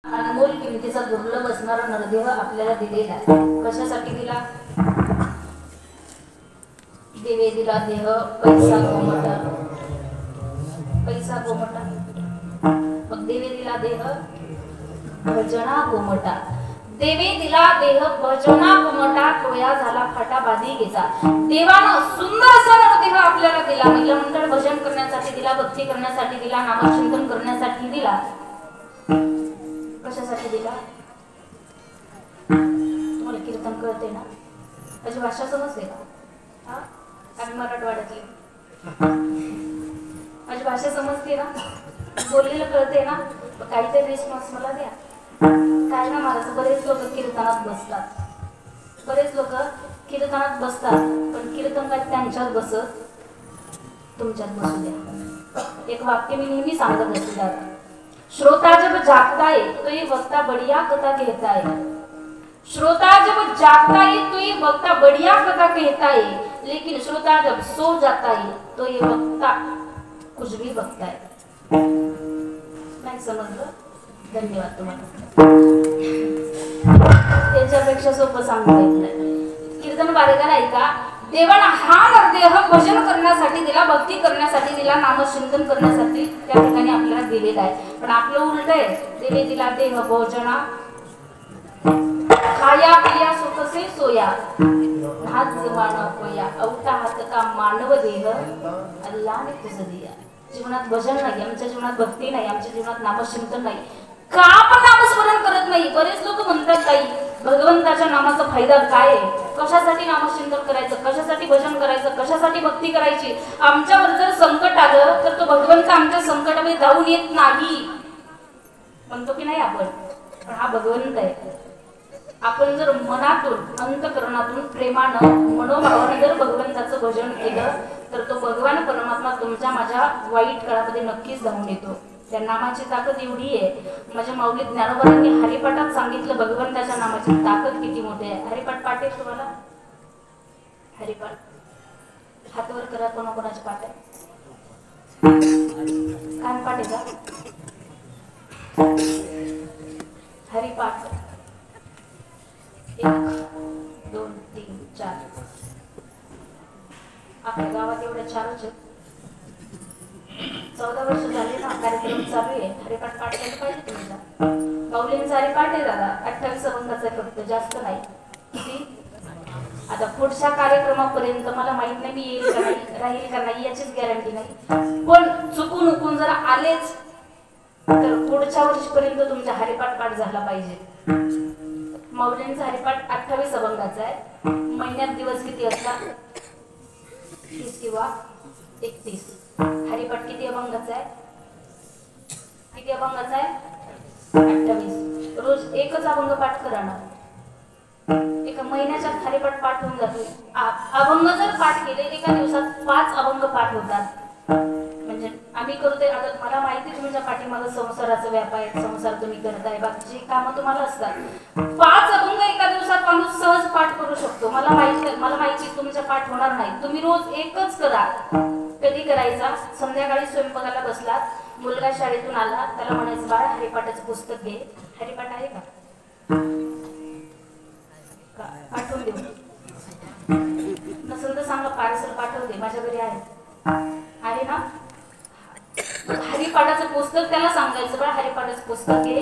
अनमोल किमतीचा दुर्लभ असणारा नरदेह आपल्याला दिलेला आहे. कशासाठी दिला? देवे दिला देह पैसा गोमटा, पैसा गोमटा. मग देवे दिला देह भजना गोमटा. देवे दिला देह भजना गोमटा, टोया झाला फाटा बाधिकेचा. देवानं सुंदर असा नरदेह आपल्याला दिला. महिला मंडळ भजन करण्यासाठी दिला, भक्ती करण्यासाठी दिला, नामचिंतन करण्यासाठी दिला. कशासाठी दिला? तुम्हाला कीर्तन कळते ना? माझी भाषा समजते का? आम्ही मराठवाड्यातली, माझी भाषा समजते ना? बोललेलं कळते ना? काहीतरी रिस्पॉन्स मला द्या. काय ना महाराज, बरेच लोक कीर्तनात बसतात, बरेच लोक कीर्तनात बसतात, पण कीर्तन काय त्यांच्यात बसत, तुमच्यात बसू द्या. एक वाक्य मी नेहमी सांगत असते दादा, श्रोता जब जागता है तो ये वक्ता बढ़िया कथा कहता है. श्रोता जब जागता है तो ये वक्ता बढ़िया कथा कहता है, लेकिन श्रोता जब सो जाता है तो ये वक्ता कुछ भी बकता है. नाही समजलं? धन्यवाद तुम्हाला. त्याच्यापेक्षा सोपं सांगितलं. कीर्तन बारेगा ऐका. देवानं हा नरदेह भजन करण्यासाठी दिला, भक्ती करण्यासाठी दिला, नामचिंतन करण्यासाठी त्या ठिकाणी आपल्याला दिलेला आहे. पण आपलं उलट आहे. देवे दिला देह भोजना, खाया पिया सुखसे सोया, हात जमाना कोया, अवता हात का मानव देह, अल्लाने तुझं दिया. जीवनात भजन नाही, आमच्या जीवनात भक्ती नाही, आमच्या जीवनात नामचिंतन नाही. का आपण नामस्मरण करत नाही? बरेच लोक म्हणतात ताई भगवंताच्या नामाचा फायदा काय आहे? कशासाठी नामचिंतन करायचं, कशासाठी भजन करायचं, कशासाठी भक्ती करायची? आमच्यावर जर संकट आलं तर तो भगवंत आमच्या संकटामध्ये धावून येत नाही म्हणतो की नाही आपण? पण हा भगवंत आहे. आपण जर मनातून अंतःकरणातून प्रेमानं मनोभावाने जर भगवंताचं भजन केलं तर तो भगवान परमात्मा तुमच्या माझ्या वाईट काळामध्ये नक्कीच धावून येतो. त्या नामाची ताकद एवढी आहे. माझ्या माऊली ज्ञानोबांनी हरिपाठात सांगितलं भगवंताच्या नामाची ताकद किती मोठी आहे. हरिपाठ पाठ आहे तुम्हाला? हरिपाठ हातवर करा. कोणाकोणाचे पाठ आहे? कान पाठ आहे का? हरिपाठ 1 2 3 4. आपल्या गावात एवढ्या 4च आहेत. 14 वर्ष झाले ना कार्यक्रम चालू आहे. हरिपाठ पाठ केलं पाहिजे तुमचा. माऊलींचा हरिपाठ आहे दादा 28 अभंगाचा आहे फक्त, जास्त नाही. किती? आता पुढच्या कार्यक्रमापर्यंत मला माहित नाही मी येईल का नाही, राहील का नाही याचीच गॅरंटी नाही. पण चुकून उकून जरा आलेच तर पुढच्या वर्षीपर्यंत तुमचा हरिपाठ पाठ झाला पाहिजे. माऊलींचा हरिपाठ 28 अभंगाचा आहे. महिन्यात दिवस किती असतात? 30 किंवा 31. हरिपाठ किती अभंगाचा आहे? किती अभंगाचा आहे? 28. रोज एकच अभंग पाठ करा ना. एका महिन्याच्या हरिपाठ पाठ होऊन जातो. अभंग जर पाठ केले एका दिवसात 5 अभंग पाठ होतात. म्हणजे आम्ही करतोय. आता मला माहिती तुमच्या पाठीमागं संसाराचा व्यापार आहे, संसार तुम्ही करताय, बाकीची कामं तुम्हाला असतात. 5 अभंग एका दिवसात माणूस सहज पाठ करू शकतो. मला माहिती तुमच्या पाठ होणार नाही. तुम्ही रोज एकच करा. कधी करायचा? संध्याकाळी स्वयंपाकाला बसलात, मुलगा शाळेतून आला, त्याला म्हणायचं बाळा हरिपाठाचं पुस्तक घे. हरिपाठ आहे का? पाठवून देऊ. नसेल तर सांगा पार्सल पाठवते, माझ्या घरी आहे ना. हरिपाठाचं पुस्तक त्याला सांगायचं बाळा हरिपाठाचं पुस्तक घे.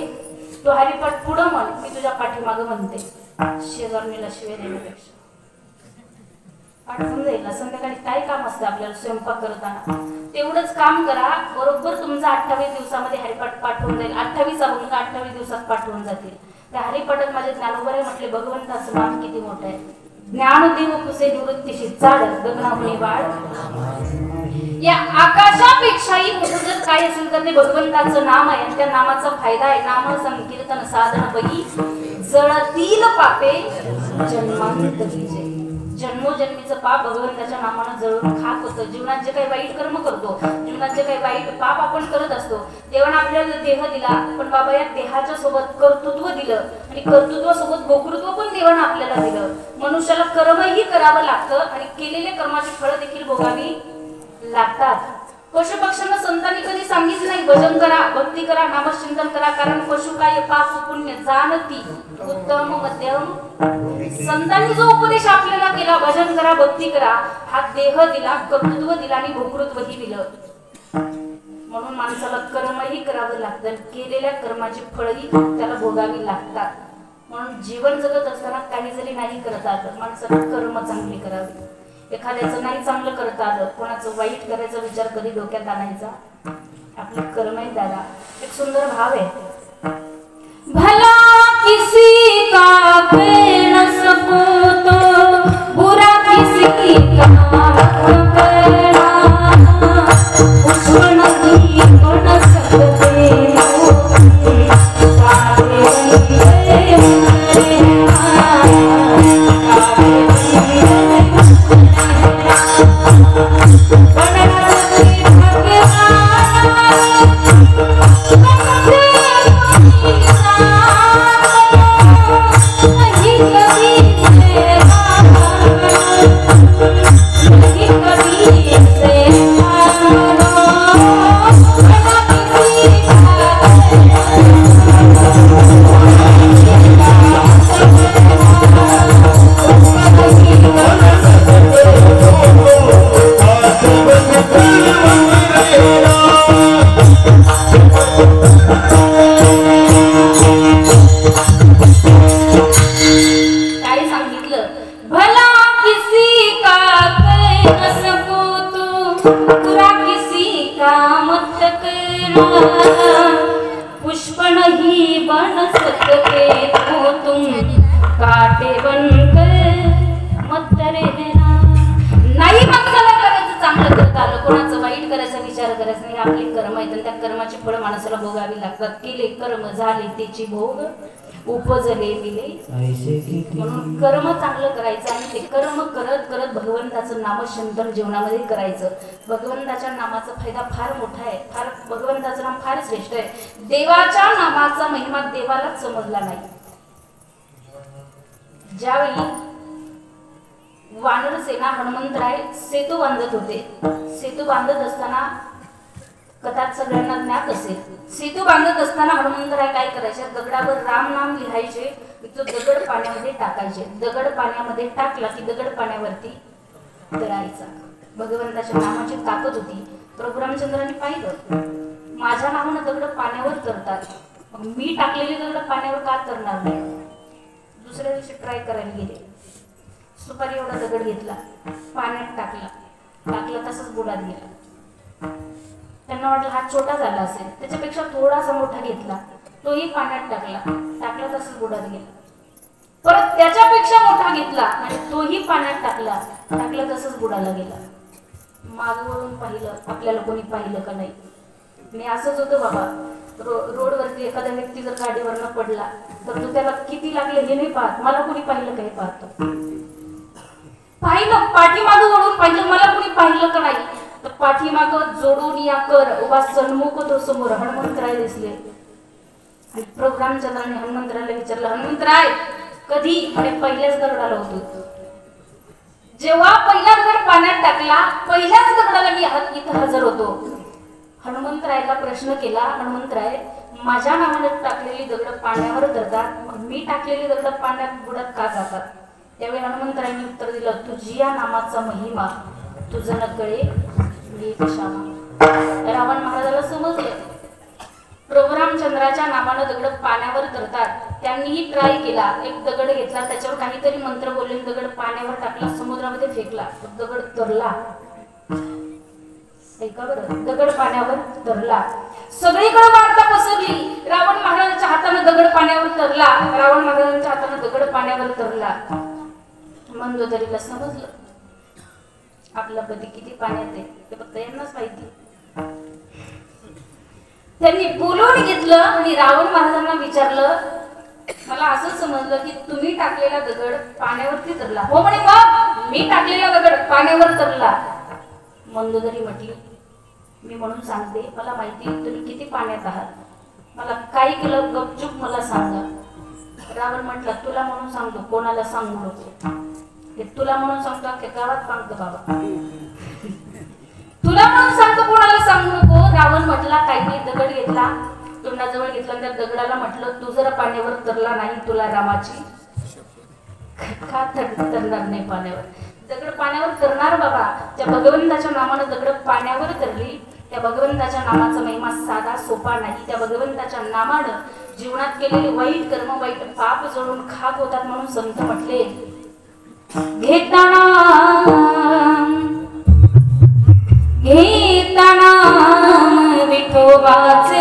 तो हरिपाठ पुढं म्हण, मी तुझ्या पाठीमागं म्हणते. शेजारणीला शिवे देण्यापेक्षा पाठवून जाईल. संध्याकाळी काय काम असतं आपल्याला स्वयंपाक करताना, तेवढंच काम करा. बरोबर तुमचा 28 दिवसामध्ये हरिपाठ पाठवून जाईल. 28 अभंग 28 दिवसात पाठवून जातील. त्या हरिपाठात माझे ज्ञानोबा म्हटले भगवंताचं नाम किती मोठं आहे. ज्ञानदेव कुसे निवृत्तीशी चाड गगनामुळे बाळ. या आकाशापेक्षाही मोठं जर काय असेल तर ते भगवंताचं नाम आहे. आणि त्या नामाचा फायदा आहे नाम संकीर्तन साधन बही जळतील पापे जन्मांतरीचे. जन्मोजन्मीचं पाप भगवंताच्या नामानं जळून खाक होतं. जीवनात जे काही वाईट कर्म करतो, जीवनात जे काही वाईट पाप आपण करत असतो, देवानं आपल्याला देह दिला, पण बाबा या देहाच्या सोबत कर्तृत्व दिलं आणि कर्तृत्वासोबत गोकृत्व पण देवानं आपल्याला दिलं. मनुष्याला कर्मही करावं लागतं आणि केलेल्या कर्माची फळं देखील भोगावी लागतात. पशुपक्ष्यांना संतांनी कधी सांगितलं नाही भजन करा, भक्ती करा, नामचिंतन करा, कारण पशु काय पाप पुण्य जाणती उत्तम मध्यम. संतांनी जो उपदेश आपल्याला केला भजन करा, भक्ती करा, हा देह दिला, कर्तृत्व दिला आणि भोक्तृत्वही दिलं. म्हणून माणसाला कर्मही करावं लागतं, केलेल्या कर्माची फळही त्याला भोगावी लागतात. म्हणून जीवन जगत असताना काही जरी नाही करता आलं माणसाला कर्म चांगली करावी. एखाद्याचं नाही चांगलं करता आलं, कोणाचं वाईट करायचा विचार कधी डोक्यात आणायचा. आपले कर्म आहे दादा. एक सुंदर भाव आहे, भला किसी का कह न सकूं तो बुरा किसी का मत करना, दुश्मन ही बन सकते हो काहे पुष्पण ही बन सकते हो तुम काटे बनकर मत रहना. नाही माणसाला करायचं चांगलं करता आलं, कोणाचं वाईट करायचा विचार करायचा नाही. आपली कर्म आहेत, त्या कर्माची फळं माणसाला भोगावी लागतात. केले कर्म झाले त्याची भोग उपजले दिले. म्हणून कर्म चांगलं करायचं आणि ते कर्म करत करत भगवंताचं नामचिंतन जीवनामध्ये करायचं. भगवंताच्या नामाचा फायदा फार मोठा आहे, फार भगवंताचं नाम फार श्रेष्ठ आहे. देवाच्या नामाचा महिमा देवालाच समजला नाही. ज्यावेळी वानर सेना हनुमंतराय सेतू बांधत होते, सेतू बांधत असताना कथात सगळ्यांना ज्ञात असेल, सेतू बांधत असताना हनुमंतराय काय करायचे, दगडावर राम नाम लिहायचे, तो दगड पाण्यामध्ये टाकायचे. दगड पाण्यामध्ये टाकला की दगड पाण्यावरती तरायचा. भगवंताच्या नामाची ताकद होती. प्रभू रामचंद्रांनी पाहिलं, माझ्या नावानं दगड पाण्यावर तरतात, मग मी टाकलेले दगड पाण्यावर का तरणार नाही. दुसऱ्या दिवशी ट्राय करायला गेले, सुपारी एवढा दगड घेतला, पाण्यात टाकला, टाकला तसंच बुडात गेला. त्यांना वाटलं हा छोटा झाला असेल, त्याच्यापेक्षा थोडासा मोठा घेतला, तोही पाण्यात टाकला, टाकला तसंच बुडात गेला. परत त्याच्यापेक्षा मोठा घेतला आणि तोही पाण्यात टाकला, टाकला तसंच बुडाला गेला. माग वळून पाहिलं, आपल्याला कोणी पाहिलं का नाही. मी असंच होतं बाबा, रोडवरती एखादा व्यक्ती जर गाडीवरनं पडला तर तो त्याला किती लागले हे नाही पाहत, मला कोणी पाहिलं का हे पाहतो. पाहिलं, पाठीमागं वळून पाहिलं, मला कोणी पाहिलं का नाही. तर पाठीमागं जोडून या कर उभा सन्मुख तो समोर हनुमंतराय दिसले. आणि प्रभू रामचंद्राने हनुमंतरायला विचारलं, हनुमंतराय कधी? म्हणे पहिल्याच दगडाला होतो. जेव्हा पहिला दगड पाण्यात टाकला, पहिल्याच दगडाला मी इथं हजर होतो. हनुमंतरायला प्रश्न केला, हनुमंतराय माझ्या नावाने टाकलेली दगड पाण्यावर तरतात, मग मी टाकलेली दगड पाण्यात बुडत का जातात. त्यावेळी हनुमंतरायांनी उत्तर दिलं, तुझी या नामाचा महिमा तुझं न कळे मी कशाला. रावण महाराजाला समजलं, प्रभू रामचंद्राच्या नावानं दगड पाण्यावर तरतात. त्यांनीही ट्राय केला, एक दगड घेतला, त्याच्यावर काहीतरी मंत्र बोलले, दगड पाण्यावर टाकला, समुद्रामध्ये फेकला, दगड तरला. ऐका बरं, दगड पाण्यावर तरला. सगळीकडे वार्ता पसरली, रावण महाराजांच्या हाताने दगड पाण्यावर तरला, रावण महाराजांच्या हाताने दगड पाण्यावर तरला. मंदोदरीला समजलं आपला पती किती पाण्यात आहे ते फक्त यांनाच माहिती. त्यांनी बोलवून घेतलं आणि रावण महाराजांना विचारलं, मला असं समजलं की तुम्ही टाकलेला दगड पाण्यावरती तरला. हो म्हणे, मग मी टाकलेला दगड पाण्यावर तरला. मंदोदरी म्हटली, मी म्हणून सांगते, मला माहिती तुम्ही किती पाण्यात आहात, मला काय केलं गपचूप मला सांगा. रावण म्हटला, तुला म्हणून सांगतो, कोणाला सांगू नको. तुला म्हणून सांगतो, अख्ख्या गावात सांगतो बाबा. तुला म्हणून सांगतो, कोणाला सांगू नको. रावण म्हटला, काही नाही, दगड घेतला, तोंडाजवळ घेतला, त्या दगडाला म्हटलं, तू जर पाण्यावर तरला नाही, तुला रामाची का तरणार नाही पाण्यावर. दगड पाण्यावर तरणार बाबा. त्या भगवंताच्या नामानं दगड पाण्यावर तरली. त्या भगवंताच्या नामाचा महिमा साधा सोपा नाही. त्या भगवंताच्या नामानं जीवनात केलेले वाईट कर्म, वाईट पाप जळून खाक होतात, म्हणून संत म्हटले, घेताना घेताना विठोबाचे